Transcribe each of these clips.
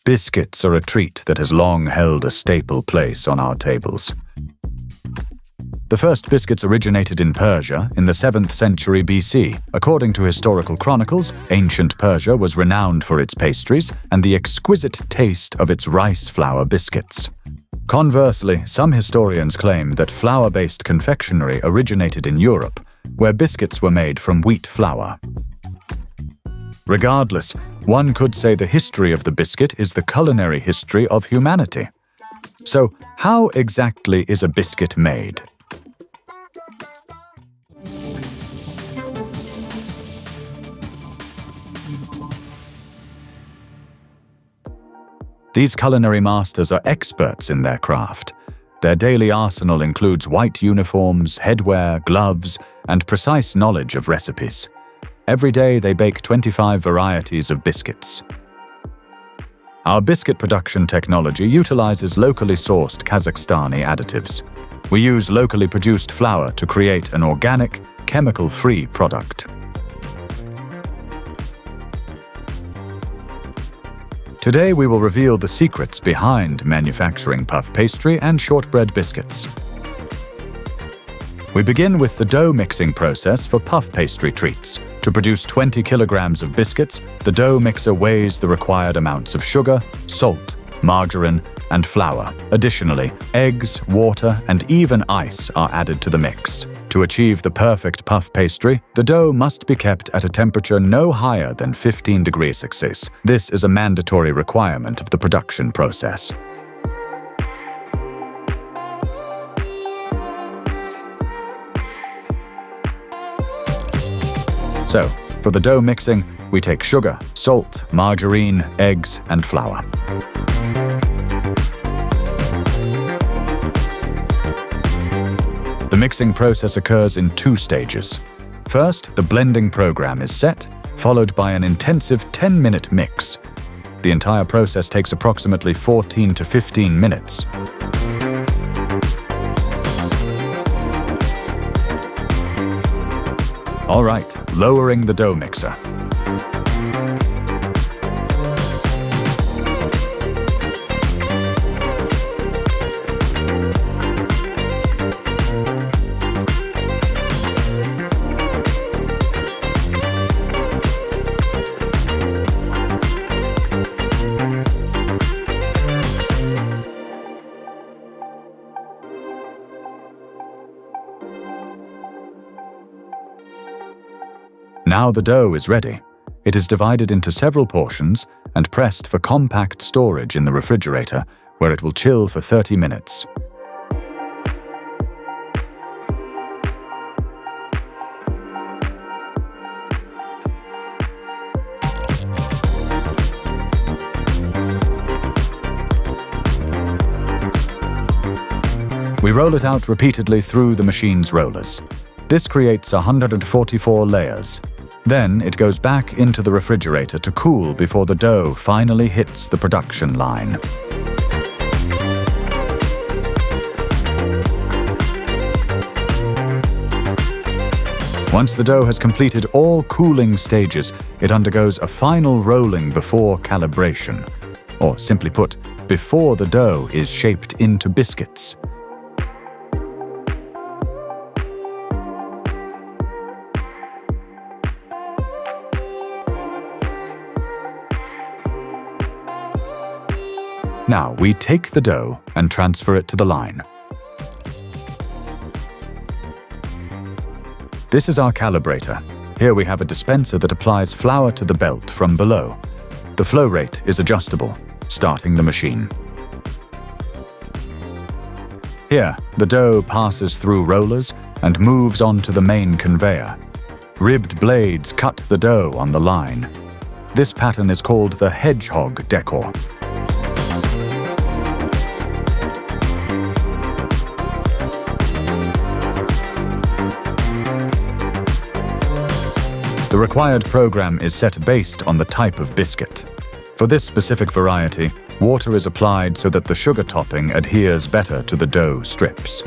Biscuits are a treat that has long held a staple place on our tables. The first biscuits originated in Persia in the 7th century BC. According to historical chronicles, ancient Persia was renowned for its pastries and the exquisite taste of its rice flour biscuits. Conversely, some historians claim that flour-based confectionery originated in Europe, where biscuits were made from wheat flour. Regardless, one could say the history of the biscuit is the culinary history of humanity. So, how exactly is a biscuit made? These culinary masters are experts in their craft. Their daily arsenal includes white uniforms, headwear, gloves, and precise knowledge of recipes. Every day they bake 25 varieties of biscuits. Our biscuit production technology utilizes locally sourced Kazakhstani additives. We use locally produced flour to create an organic, chemical-free product. Today we will reveal the secrets behind manufacturing puff pastry and shortbread biscuits. We begin with the dough mixing process for puff pastry treats. To produce 20 kilograms of biscuits, the dough mixer weighs the required amounts of sugar, salt, margarine, and flour. Additionally, eggs, water, and even ice are added to the mix. To achieve the perfect puff pastry, the dough must be kept at a temperature no higher than 15 degrees Celsius. This is a mandatory requirement of the production process. So, for the dough mixing, we take sugar, salt, margarine, eggs, and flour. The mixing process occurs in 2 stages. First, the blending program is set, followed by an intensive 10-minute mix. The entire process takes approximately 14 to 15 minutes. All right, lowering the dough mixer. Now the dough is ready. It is divided into several portions and pressed for compact storage in the refrigerator, where it will chill for 30 minutes. We roll it out repeatedly through the machine's rollers. This creates 144 layers. Then it goes back into the refrigerator to cool before the dough finally hits the production line. Once the dough has completed all cooling stages, it undergoes a final rolling before calibration. Or simply put, before the dough is shaped into biscuits. Now we take the dough and transfer it to the line. This is our calibrator. Here we have a dispenser that applies flour to the belt from below. The flow rate is adjustable, starting the machine. Here, the dough passes through rollers and moves on to the main conveyor. Ribbed blades cut the dough on the line. This pattern is called the Hedgehog décor. The required program is set based on the type of biscuit. For this specific variety, water is applied so that the sugar topping adheres better to the dough strips.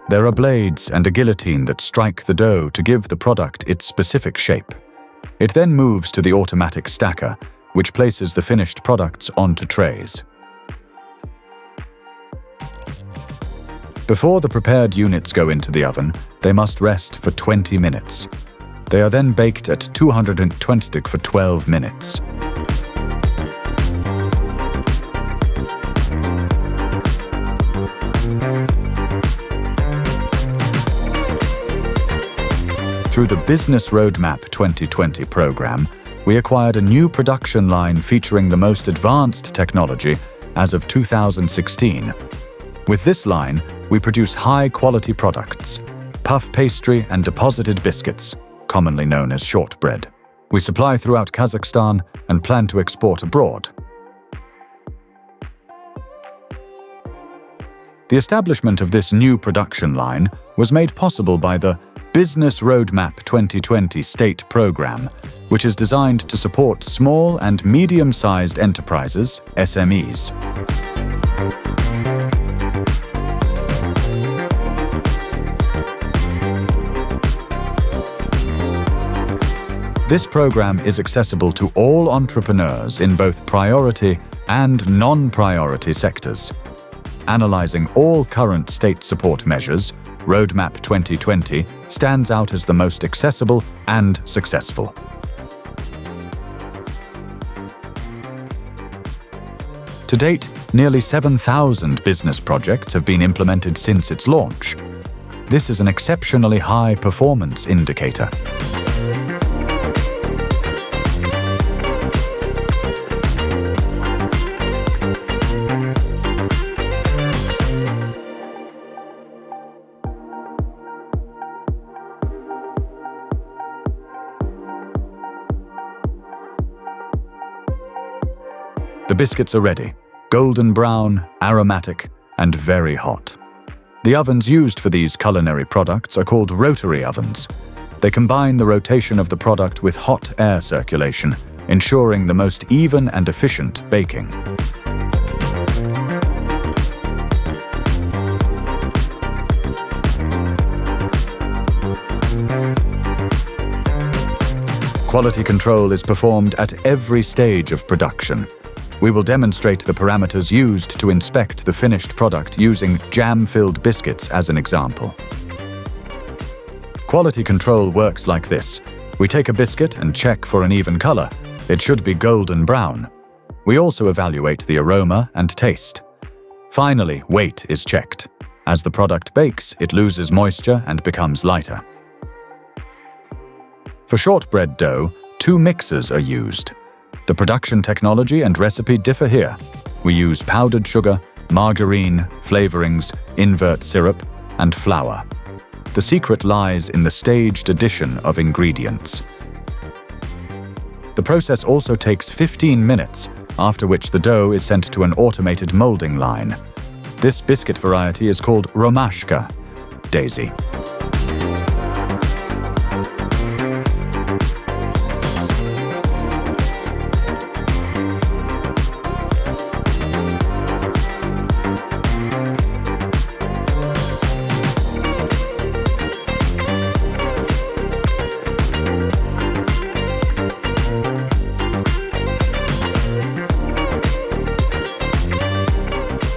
There are blades and a guillotine that strike the dough to give the product its specific shape. It then moves to the automatic stacker, which places the finished products onto trays. Before the prepared units go into the oven, they must rest for 20 minutes. They are then baked at 220 for 12 minutes. Through the Business Roadmap 2020 program, we acquired a new production line featuring the most advanced technology as of 2016. With this line, we produce high-quality products, puff pastry and deposited biscuits, commonly known as shortbread. We supply throughout Kazakhstan and plan to export abroad. The establishment of this new production line was made possible by the Business Roadmap 2020 state program, which is designed to support small and medium-sized enterprises, SMEs. This program is accessible to all entrepreneurs in both priority and non-priority sectors. Analyzing all current state support measures, Roadmap 2020 stands out as the most accessible and successful. To date, nearly 7,000 business projects have been implemented since its launch. This is an exceptionally high performance indicator. The biscuits are ready, golden brown, aromatic, and very hot. The ovens used for these culinary products are called rotary ovens. They combine the rotation of the product with hot air circulation, ensuring the most even and efficient baking. Quality control is performed at every stage of production. We will demonstrate the parameters used to inspect the finished product using jam-filled biscuits as an example. Quality control works like this. We take a biscuit and check for an even color. It should be golden brown. We also evaluate the aroma and taste. Finally, weight is checked. As the product bakes, it loses moisture and becomes lighter. For shortbread dough, 2 mixers are used. The production technology and recipe differ here. We use powdered sugar, margarine, flavorings, invert syrup, and flour. The secret lies in the staged addition of ingredients. The process also takes 15 minutes, after which the dough is sent to an automated molding line. This biscuit variety is called romashka, daisy.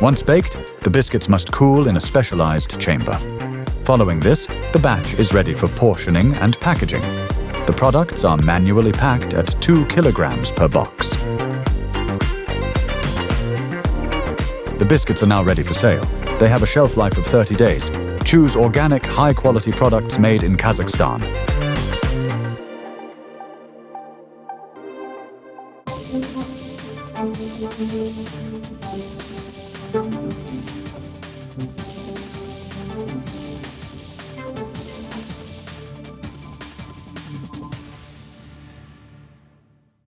Once baked, the biscuits must cool in a specialized chamber. Following this, the batch is ready for portioning and packaging. The products are manually packed at 2 kilograms per box. The biscuits are now ready for sale. They have a shelf life of 30 days. Choose organic, high-quality products made in Kazakhstan.